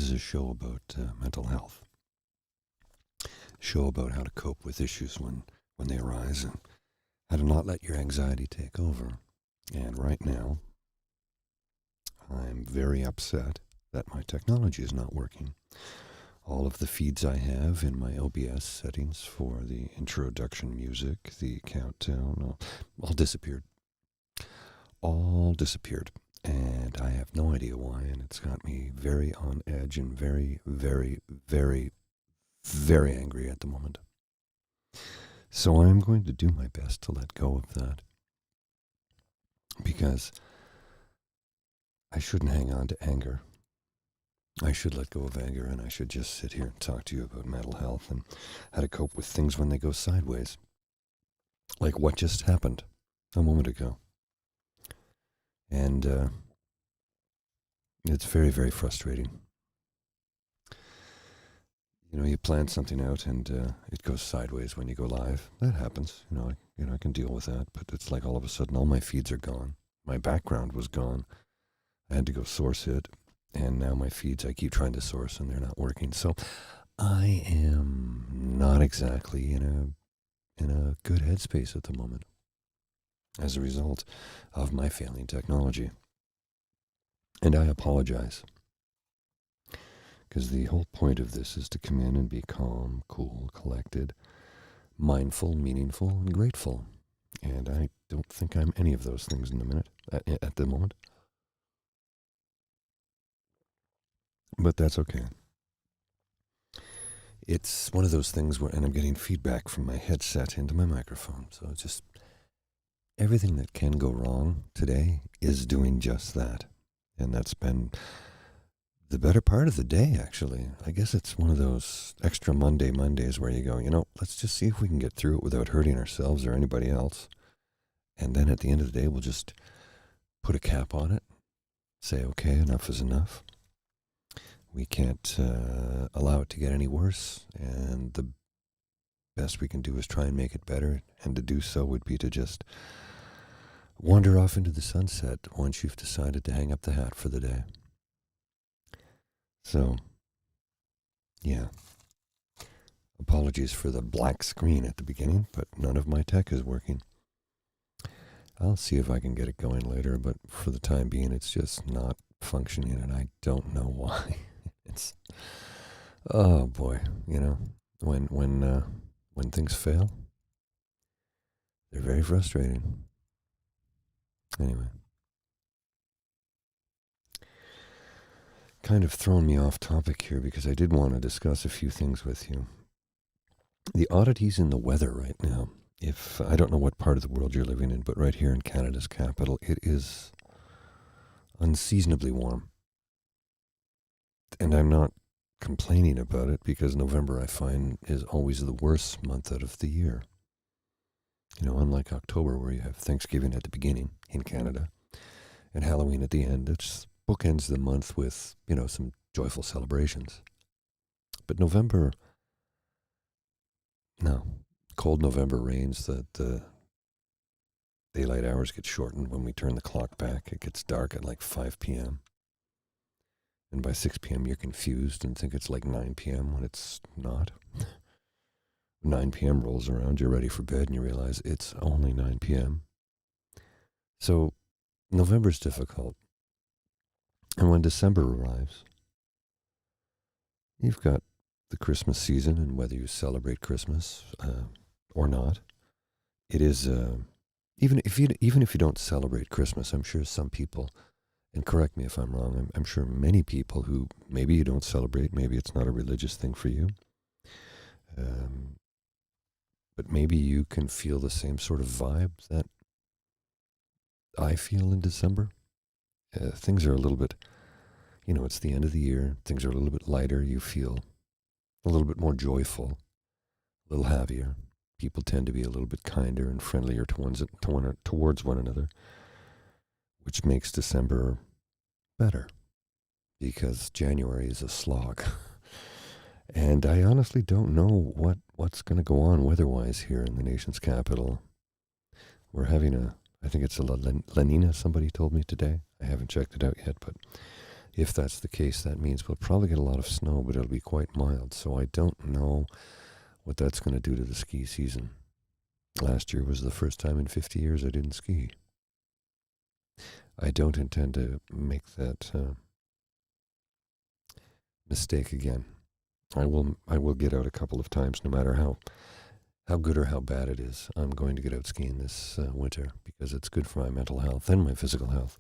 is a show about mental health, a show about how to cope with issues when they arise and how to not let your anxiety take over. And right now, I'm very upset that my technology is not working. All of the feeds I have in my OBS settings for the introduction music, the countdown, all disappeared. All disappeared. And I have no idea why, and it's got me very on edge and very, very, very, very angry at the moment. So I'm going to do my best to let go of that, because I shouldn't hang on to anger. I should let go of anger, and I should just sit here and talk to you about mental health and how to cope with things when they go sideways. Like what just happened a moment ago. And it's very, very frustrating. You know, you plan something out and it goes sideways when you go live. That happens. I can deal with that. But it's like all of a sudden all my feeds are gone. My background was gone. I had to go source it. And now my feeds I keep trying to source and they're not working. So I am not exactly in a good headspace at the moment as a result of my failing technology. And I apologize, because the whole point of this is to come in and be calm, cool, collected, mindful, meaningful, and grateful. And I don't think I'm any of those things at the moment. But that's okay. It's one of those things where, and I'm getting feedback from my headset into my microphone. So it's just everything that can go wrong today is doing just that. And that's been the better part of the day, actually. I guess it's one of those extra Mondays where you go, let's just see if we can get through it without hurting ourselves or anybody else. And then at the end of the day, we'll just put a cap on it, say, okay, enough is enough. We can't allow it to get any worse. And the best we can do is try and make it better. And to do so would be to just wander off into the sunset once you've decided to hang up the hat for the day. So, yeah. Apologies for the black screen at the beginning, but none of my tech is working. I'll see if I can get it going later, but for the time being, it's just not functioning, and I don't know why. Oh boy, when things fail, they're very frustrating. Anyway. Kind of thrown me off topic here because I did want to discuss a few things with you. The oddities in the weather right now. I don't know what part of the world you're living in, but right here in Canada's capital, it is unseasonably warm. And I'm not complaining about it, because November, I find, is always the worst month out of the year. Unlike October, where you have Thanksgiving at the beginning in Canada and Halloween at the end, it's bookends the month with, some joyful celebrations. But November, no. Cold November rains, the daylight hours get shortened when we turn the clock back. It gets dark at like 5 p.m. And by 6 p.m. you're confused and think it's like 9 p.m. when it's not. 9 p.m. rolls around, you're ready for bed, and you realize it's only 9 p.m. So November's difficult. And when December arrives, you've got the Christmas season, and whether you celebrate Christmas or not, it is even if you don't celebrate Christmas, I'm sure some people, and correct me if I'm wrong, I'm sure many people who maybe you don't celebrate, maybe it's not a religious thing for you, but maybe you can feel the same sort of vibe that I feel in December. Things are a little bit, it's the end of the year. Things are a little bit lighter. You feel a little bit more joyful, a little happier. People tend to be a little bit kinder and friendlier towards one another, which makes December better, because January is a slog. And I honestly don't know what's going to go on weather-wise here in the nation's capital. We're having I think it's a La Nina, somebody told me today. I haven't checked it out yet, but If that's the case, that means we'll probably get a lot of snow, but it'll be quite mild. So I don't know what that's going to do to the ski season. Last year was the first time in 50 years I didn't ski. I don't intend to make that mistake again. I will get out a couple of times, no matter how good or how bad it is. I'm going to get out skiing this winter because it's good for my mental health and my physical health.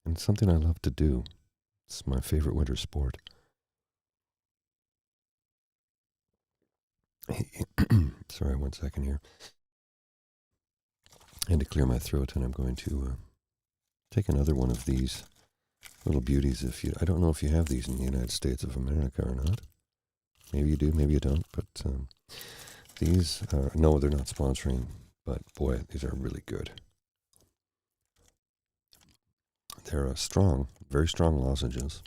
And it's something I love to do. It's my favorite winter sport. Sorry, 1 second here. And to clear my throat, and I'm going to take another one of these little beauties. I don't know if you have these in the United States of America or not. Maybe you do, maybe you don't. But these, no, they're not sponsoring. But boy, these are really good. They're strong, very strong lozenges,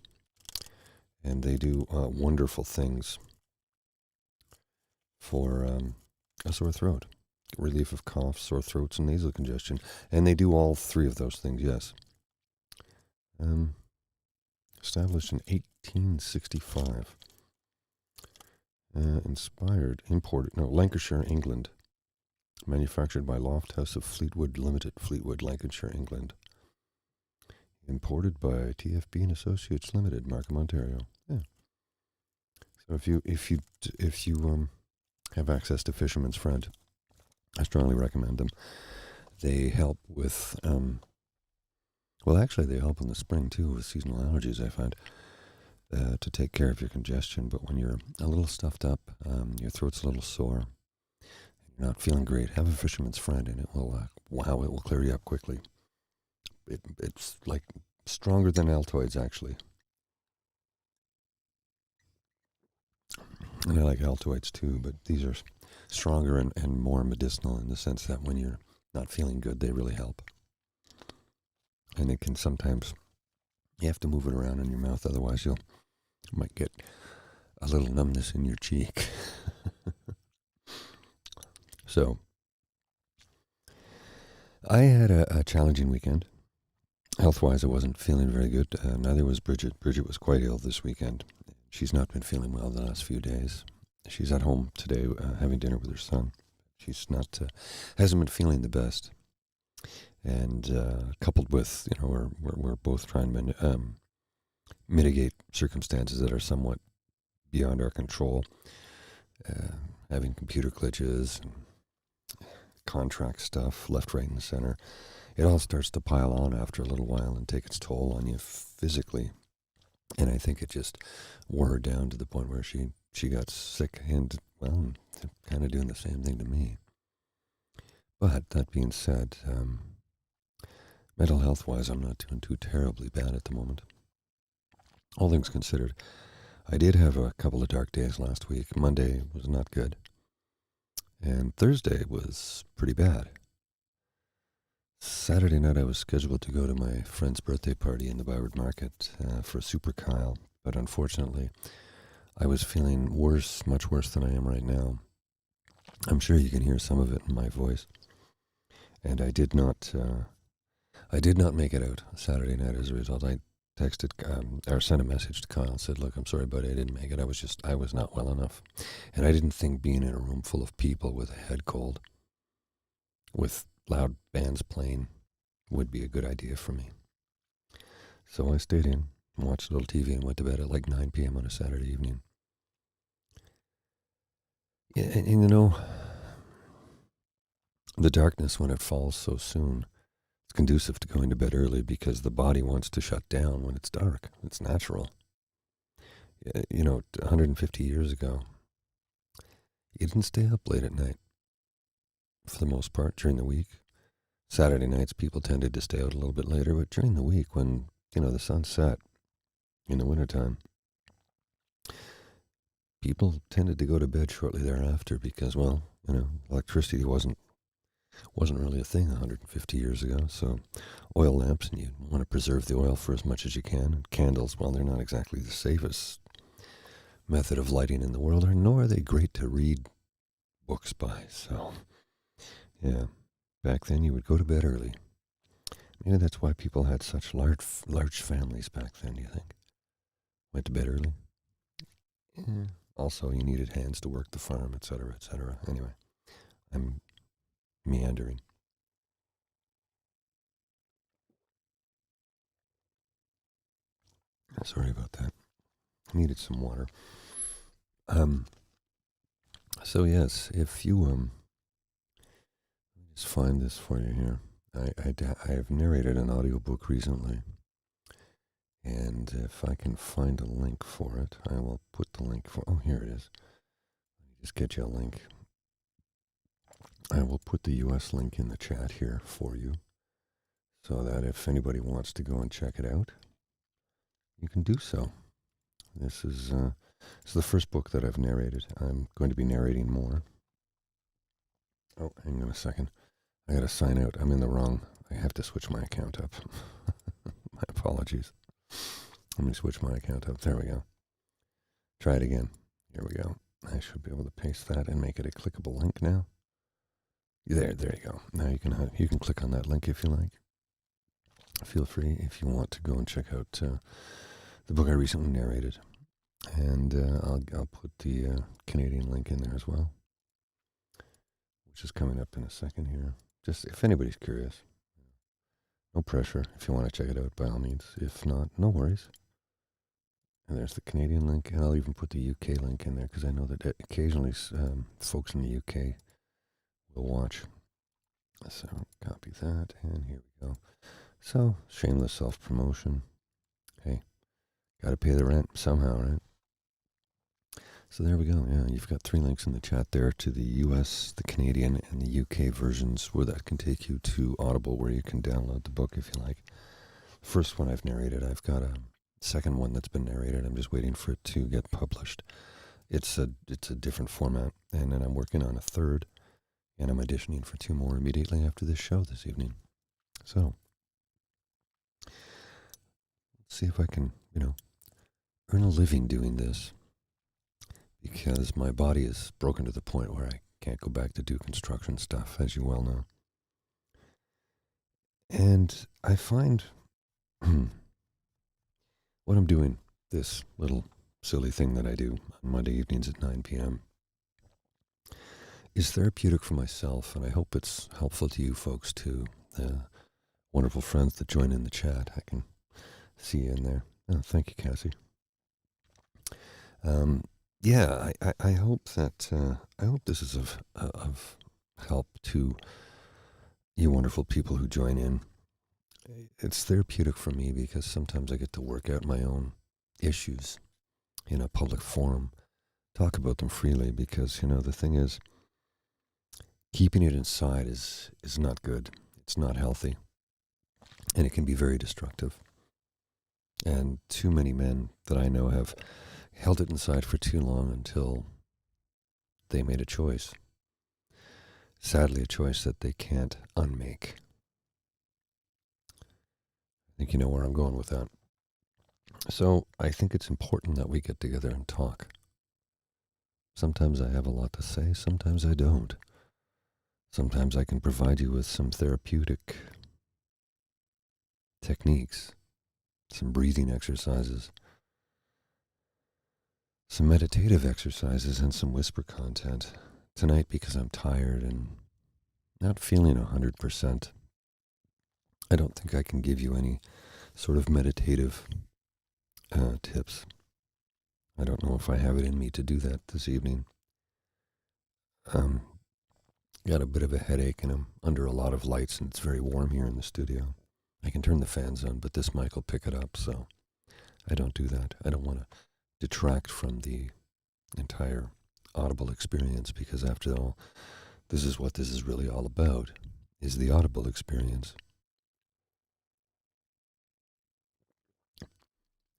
and they do wonderful things for a sore throat, relief of cough, sore throats, and nasal congestion. And they do all three of those things, yes. Established in 1865. Lancashire, England. Manufactured by Loft House of Fleetwood Limited, Fleetwood, Lancashire, England. Imported by TFB and Associates Limited, Markham, Ontario. Yeah. So if you have access to Fisherman's Friend, I strongly recommend them. They help with they help in the spring too with seasonal allergies. I find to take care of your congestion. But when you're a little stuffed up, your throat's a little sore, you're not feeling great, have a Fisherman's Friend, and it will it will clear you up quickly. It's like stronger than Altoids, actually. And I like Altoids too, but these are stronger and more medicinal in the sense that when you're not feeling good, they really help. And it can sometimes, you have to move it around in your mouth, otherwise you might get a little numbness in your cheek. So, I had a challenging weekend. Health-wise, I wasn't feeling very good. Neither was Bridget. Bridget was quite ill this weekend. She's not been feeling well the last few days. She's at home today having dinner with her son. She's hasn't been feeling the best. And coupled with, we're both trying to mitigate circumstances that are somewhat beyond our control. Having computer glitches, and contract stuff, left, right, and center. It all starts to pile on after a little while and take its toll on you physically. And I think it just wore her down to the point where she got sick and, kind of doing the same thing to me. But that being said, mental health-wise, I'm not doing too terribly bad at the moment. All things considered, I did have a couple of dark days last week. Monday was not good. And Thursday was pretty bad. Saturday night, I was scheduled to go to my friend's birthday party in the Byward Market for Super Kyle, but unfortunately, I was feeling worse, much worse than I am right now. I'm sure you can hear some of it in my voice. And I did not make it out Saturday night as a result. I texted or sent a message to Kyle and said, "Look, I'm sorry, buddy, I didn't make it. I was not well enough, and I didn't think being in a room full of people with a head cold, with loud bands playing, would be a good idea for me." So I stayed in, watched a little TV, and went to bed at like 9 p.m. on a Saturday evening. And the darkness, when it falls so soon, it's conducive to going to bed early because the body wants to shut down when it's dark. It's natural. 150 years ago, you didn't stay up late at night, for the most part, during the week. Saturday nights, people tended to stay out a little bit later, but during the week, when, the sun set in the wintertime, people tended to go to bed shortly thereafter because, electricity wasn't really a thing 150 years ago. So oil lamps, and you want to preserve the oil for as much as you can. And candles, they're not exactly the safest method of lighting in the world, nor are they great to read books by. So, yeah, back then you would go to bed early. Maybe that's why people had such large families back then, do you think? Went to bed early. Also, you needed hands to work the farm, etc., etc. Anyway, I'm meandering. Sorry about that. Needed some water. Um. So yes, if you just find this for you here. I have narrated an audiobook recently, and if I can find a link for it, I will put the link for. Oh, here it is. Let me just get you a link. I will put the U.S. link in the chat here for you, so that if anybody wants to go and check it out, you can do so. This is the first book that I've narrated. I'm going to be narrating more. Oh, hang on a second. I gotta sign out. I'm in the wrong. I have to switch my account up. My apologies. Let me switch my account up. There we go. Try it again. Here we go. I should be able to paste that and make it a clickable link now. There you go. Now you can click on that link if you like. Feel free if you want to go and check out the book I recently narrated, and I'll put the Canadian link in there as well, which is coming up in a second here. Just if anybody's curious, no pressure. If you want to check it out, by all means. If not, no worries. And there's the Canadian link, and I'll even put the UK link in there because I know that occasionally folks in the UK will watch. So copy that, and here we go. So shameless self-promotion. Hey, got to pay the rent somehow, right? So there we go. Yeah, you've got 3 links in the chat there to the US, the Canadian, and the UK versions where that can take you to Audible where you can download the book if you like. First one I've narrated. I've got a second one that's been narrated. I'm just waiting for it to get published. It's a different format. And then I'm working on a third, and I'm auditioning for 2 more immediately after this show this evening. So let's see if I can, earn a living doing this, because my body is broken to the point where I can't go back to do construction stuff, as you well know. And I find what I'm doing, this little silly thing that I do on Monday evenings at 9 p.m., is therapeutic for myself, and I hope it's helpful to you folks too. The wonderful friends that join in the chat, I can see you in there. Oh, thank you, Cassie. Yeah, I hope that I hope this is of help to you wonderful people who join in. It's therapeutic for me because sometimes I get to work out my own issues in a public forum, talk about them freely, because the thing is, keeping it inside is not good. It's not healthy, and it can be very destructive. And too many men that I know have held it inside for too long until they made a choice. Sadly, a choice that they can't unmake. I think you know where I'm going with that. So I think it's important that we get together and talk. Sometimes I have a lot to say, sometimes I don't. Sometimes I can provide you with some therapeutic techniques, some breathing exercises, some meditative exercises, and some whisper content. Tonight, because I'm tired and not feeling 100%, I don't think I can give you any sort of meditative tips. I don't know if I have it in me to do that this evening. Got a bit of a headache, and I'm under a lot of lights, and it's very warm here in the studio. I can turn the fans on, but this mic will pick it up, so I don't do that. I don't want to detract from the entire Audible experience, because after all, this is what this is really all about, is the Audible experience.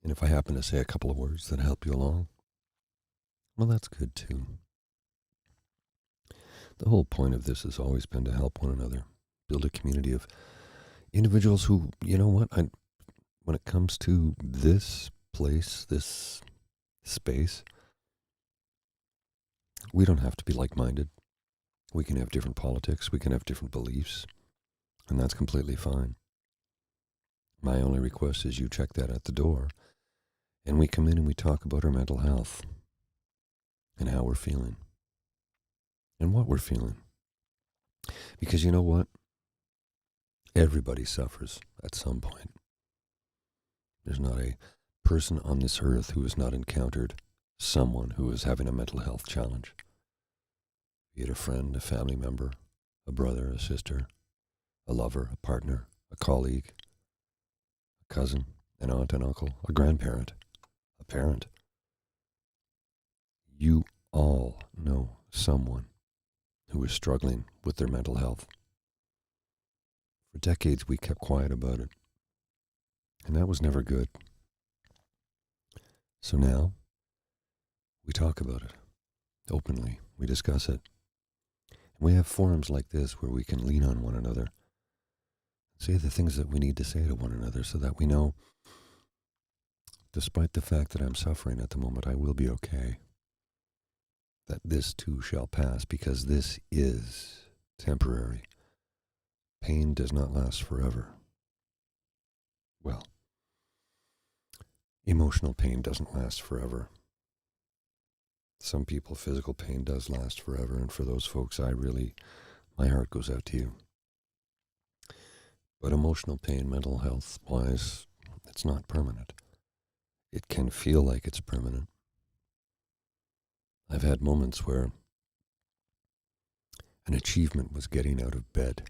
And if I happen to say a couple of words that help you along, well, that's good too. The whole point of this has always been to help one another, build a community of individuals who, when it comes to this place, this space, we don't have to be like-minded. We can have different politics, we can have different beliefs, and that's completely fine. My only request is you check that at the door And we come in and we talk about our mental health and how we're feeling and what we're feeling. Because you know what? Everybody suffers at some point. There's not a person on this earth who has not encountered someone who is having a mental health challenge. Be it a friend, a family member, a brother, a sister, a lover, a partner, a colleague, a cousin, an aunt, an uncle, a grandparent, a parent. You all know someone who is struggling with their mental health. For decades, we kept quiet about it, and that was never good. So now, we talk about it openly. We discuss it. And we have forums like this where we can lean on one another, say the things that we need to say to one another so that we know, despite the fact that I'm suffering at the moment, I will be okay. That this too shall pass, because this is temporary. Pain does not last forever. Well, emotional pain doesn't last forever. Some people, physical pain does last forever, and for those folks, my heart goes out to you. But emotional pain, mental health-wise, it's not permanent. It can feel like it's permanent. I've had moments where an achievement was getting out of bed.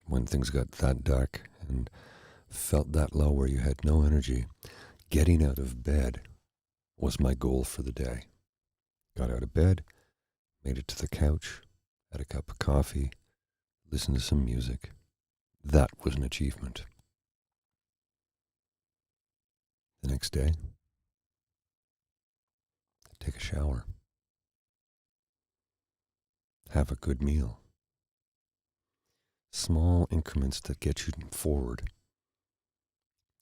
When things got that dark and felt that low where you had no energy, getting out of bed was my goal for the day. Got out of bed, made it to the couch, had a cup of coffee, listened to some music. That was an achievement. The next day, take a shower, have a good meal. Small increments that get you forward,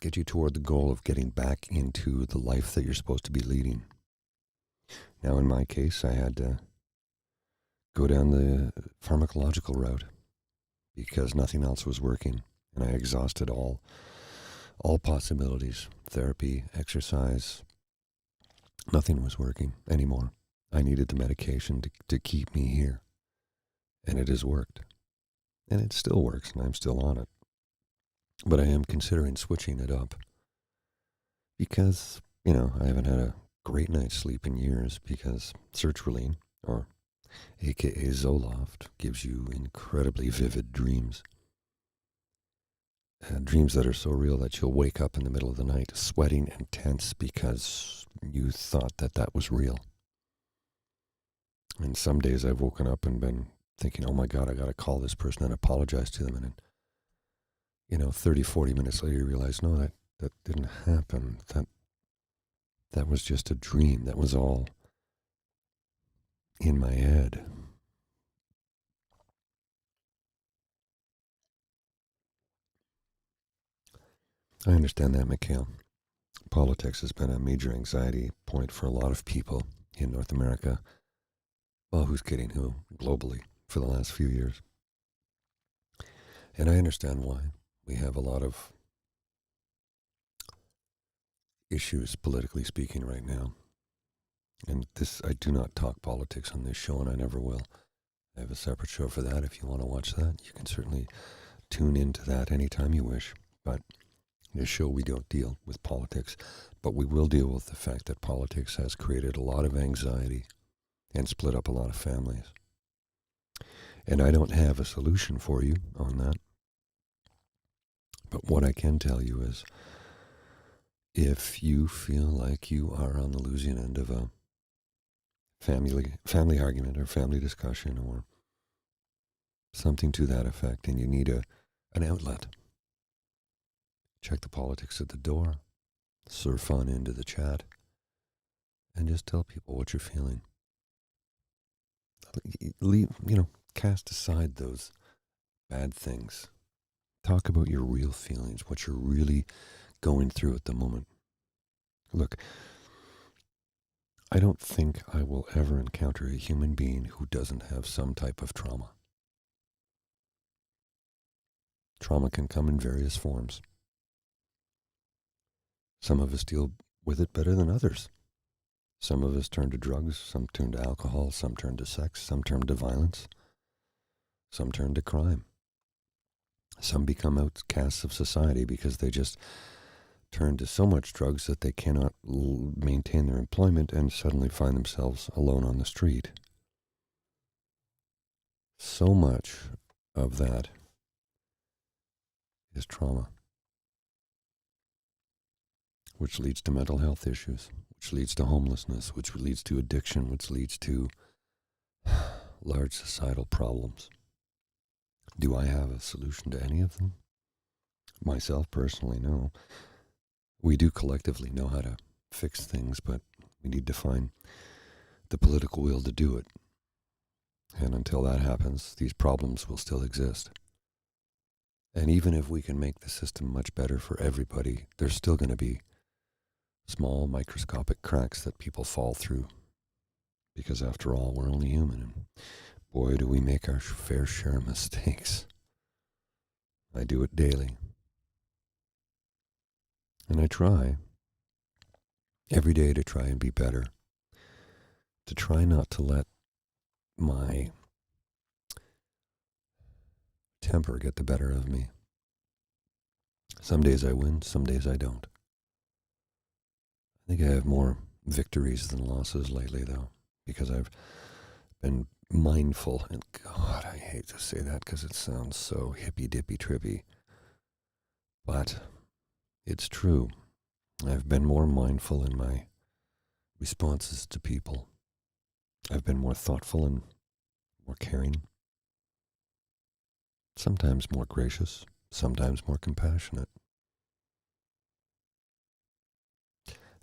get you toward the goal of getting back into the life that you're supposed to be leading. Now, in my case, I had to go down the pharmacological route because nothing else was working, and I exhausted all possibilities, therapy, exercise. Nothing was working anymore. I needed the medication to keep me here, and it has worked. And it still works, and I'm still on it. But I am considering switching it up because, I haven't had a great night's sleep in years because sertraline, or aka Zoloft, gives you incredibly vivid dreams. Dreams that are so real that you'll wake up in the middle of the night sweating and tense because you thought that was real. And some days I've woken up and been thinking, oh my God, I got to call this person and apologize to them. And then, 30, 40 minutes later, you realize, no, that didn't happen. That was just a dream. That was all in my head. I understand that, Mikhail. Politics has been a major anxiety point for a lot of people in North America. Well, who's kidding who? Globally, for the last few years. And I understand why. We have a lot of issues, politically speaking, right now. And I do not talk politics on this show, and I never will. I have a separate show for that. If you want to watch that, you can certainly tune into that anytime you wish. But this show, we don't deal with politics, but we will deal with the fact that politics has created a lot of anxiety and split up a lot of families. And I don't have a solution for you on that. But what I can tell you is, if you feel like you are on the losing end of a family argument or family discussion or something to that effect, and you need an outlet, check the politics at the door, surf on into the chat, and just tell people what you're feeling. Cast aside those bad things. Talk about your real feelings, what you're really going through at the moment. Look, I don't think I will ever encounter a human being who doesn't have some type of trauma. Trauma can come in various forms. Some of us deal with it better than others. Some of us turn to drugs, some turn to alcohol, some turn to sex, some turn to violence, some turn to crime. Some become outcasts of society because they just turn to so much drugs that they cannot maintain their employment and suddenly find themselves alone on the street. So much of that is trauma, which leads to mental health issues, which leads to homelessness, which leads to addiction, which leads to large societal problems. Do I have a solution to any of them? Myself personally, no. We do collectively know how to fix things, but we need to find the political will to do it. And until that happens, these problems will still exist. And even if we can make the system much better for everybody, there's still going to be small microscopic cracks that people fall through. Because after all, we're only human. And boy, do we make our fair share of mistakes. I do it daily. And I try every day to try and be better. To try not to let my temper get the better of me. Some days I win, some days I don't. I think I have more victories than losses lately, though, because I've been mindful. And God, I hate to say that because it sounds so hippy-dippy-trippy. But it's true. I've been more mindful in my responses to people. I've been more thoughtful and more caring. Sometimes more gracious, sometimes more compassionate.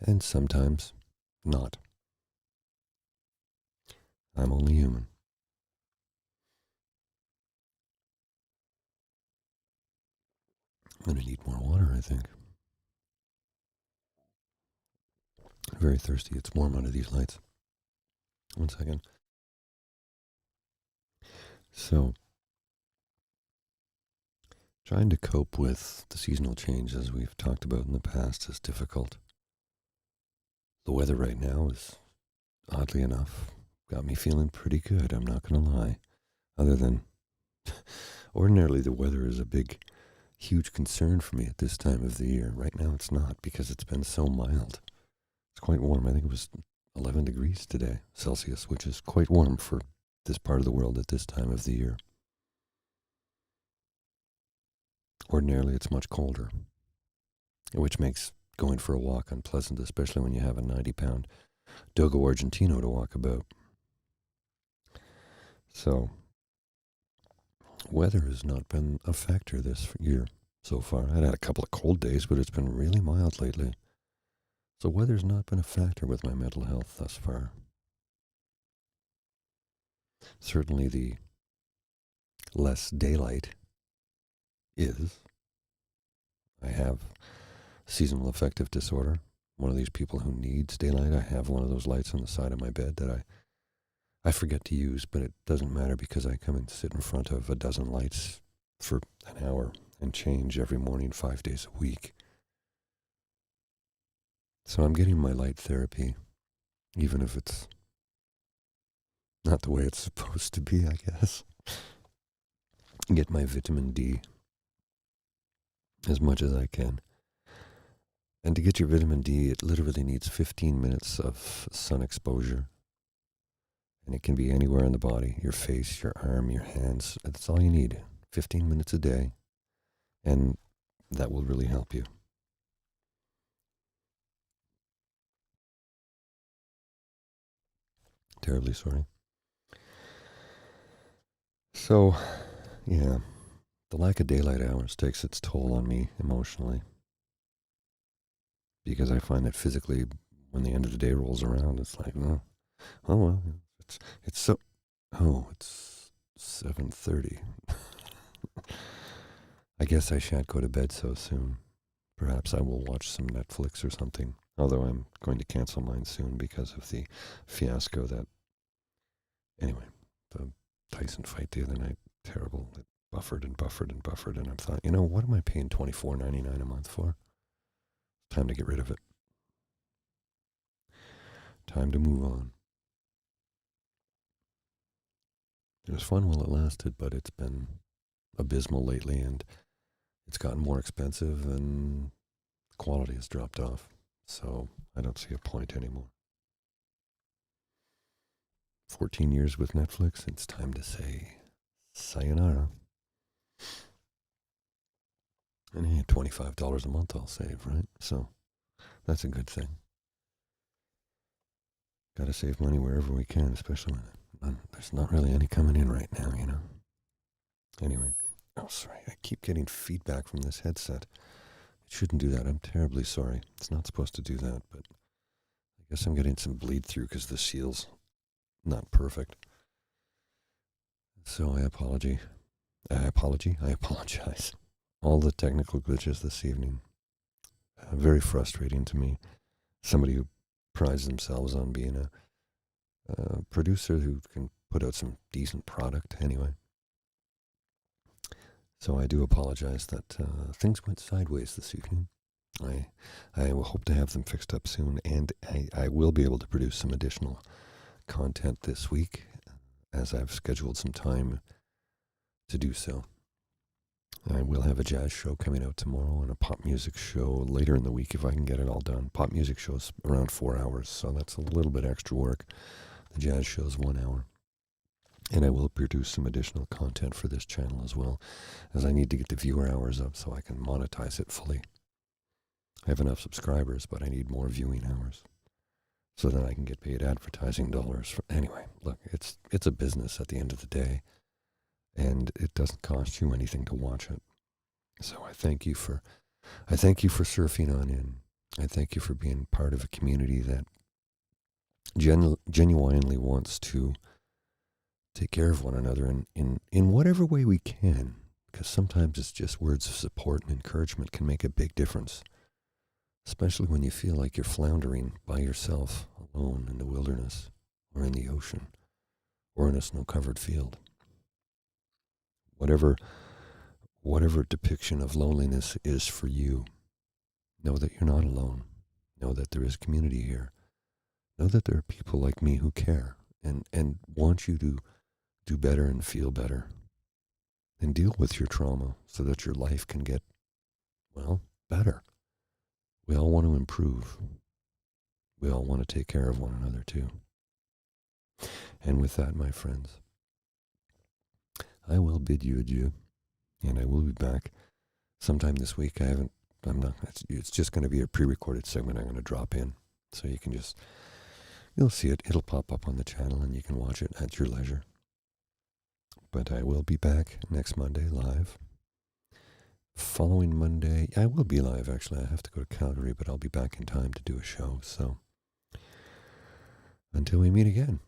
And sometimes not. I'm only human. I'm going to need more water, I think. I'm very thirsty. It's warm under these lights. One second. So, trying to cope with the seasonal changes we've talked about in the past is difficult. The weather right now is, oddly enough, got me feeling pretty good, I'm not going to lie. Other than, ordinarily the weather is a big, huge concern for me at this time of the year. Right now it's not because it's been so mild. It's quite warm. I think it was 11 degrees today, Celsius, which is quite warm for this part of the world at this time of the year. Ordinarily it's much colder, which makes going for a walk unpleasant, especially when you have a 90-pound Dogo Argentino to walk about. So, weather has not been a factor this year so far. I've had a couple of cold days, but it's been really mild lately. So weather's not been a factor with my mental health thus far. Certainly the less daylight is. I have seasonal affective disorder. One of these people who needs daylight. I have one of those lights on the side of my bed that I forget to use, but it doesn't matter because I come and sit in front of a dozen lights for an hour and change every morning 5 days a week. So I'm getting my light therapy, even if it's not the way it's supposed to be, I guess. Get my vitamin D as much as I can. And to get your vitamin D, it literally needs 15 minutes of sun exposure. And it can be anywhere in the body, your face, your arm, your hands. That's all you need. 15 minutes a day. And that will really help you. Terribly sorry. So, yeah, the lack of daylight hours takes its toll on me emotionally. Because I find that physically, when the end of the day rolls around, it's like, oh well, it's so, it's 7:30. I guess I shan't go to bed so soon. Perhaps I will watch some Netflix or something, although I'm going to cancel mine soon because of the fiasco that, anyway, the Tyson fight the other night, terrible. It buffered and buffered and buffered, and I thought, what am I paying $24.99 a month for? Time to get rid of it. Time to move on. It was fun while it lasted, but it's been abysmal lately, and it's gotten more expensive, and quality has dropped off. So I don't see a point anymore. 14 years with Netflix, it's time to say sayonara. And hey, $25 a month I'll save, right? So that's a good thing. Got to save money wherever we can, especially when there's not really any coming in right now, you know. Anyway, oh, sorry, I keep getting feedback from this headset. It shouldn't do that. I'm terribly sorry. It's not supposed to do that, but I guess I'm getting some bleed through because the seal's not perfect. So I apologize. All the technical glitches this evening. Very frustrating to me. Somebody who prides themselves on being a producer who can put out some decent product anyway. So I do apologize that things went sideways this evening. I will hope to have them fixed up soon, and I will be able to produce some additional content this week, as I've scheduled some time to do so. I will have a jazz show coming out tomorrow and a pop music show later in the week if I can get it all done. Pop music show's around 4 hours, so that's a little bit extra work. The jazz show's 1 hour. And I will produce some additional content for this channel as well, as I need to get the viewer hours up so I can monetize it fully. I have enough subscribers, but I need more viewing hours so that I can get paid advertising dollars. Anyway, look, it's a business at the end of the day, and it doesn't cost you anything to watch it. So I thank you for surfing on in. I thank you for being part of a community that genuinely wants to take care of one another in whatever way we can, because sometimes it's just words of support and encouragement can make a big difference, especially when you feel like you're floundering by yourself, alone in the wilderness, or in the ocean, or in a snow-covered field. Whatever depiction of loneliness is for you, know that you're not alone. Know that there is community here. Know that there are people like me who care and want you to do better and feel better and deal with your trauma so that your life can get, well, better. We all want to improve. We all want to take care of one another too. And with that, my friends, I will bid you adieu, and I will be back sometime this week. It's just going to be a pre-recorded segment I'm going to drop in, so you'll see it. It'll pop up on the channel, and you can watch it at your leisure. But I will be back next Monday live. Following Monday, I will be live, actually. I have to go to Calgary, but I'll be back in time to do a show. So until we meet again,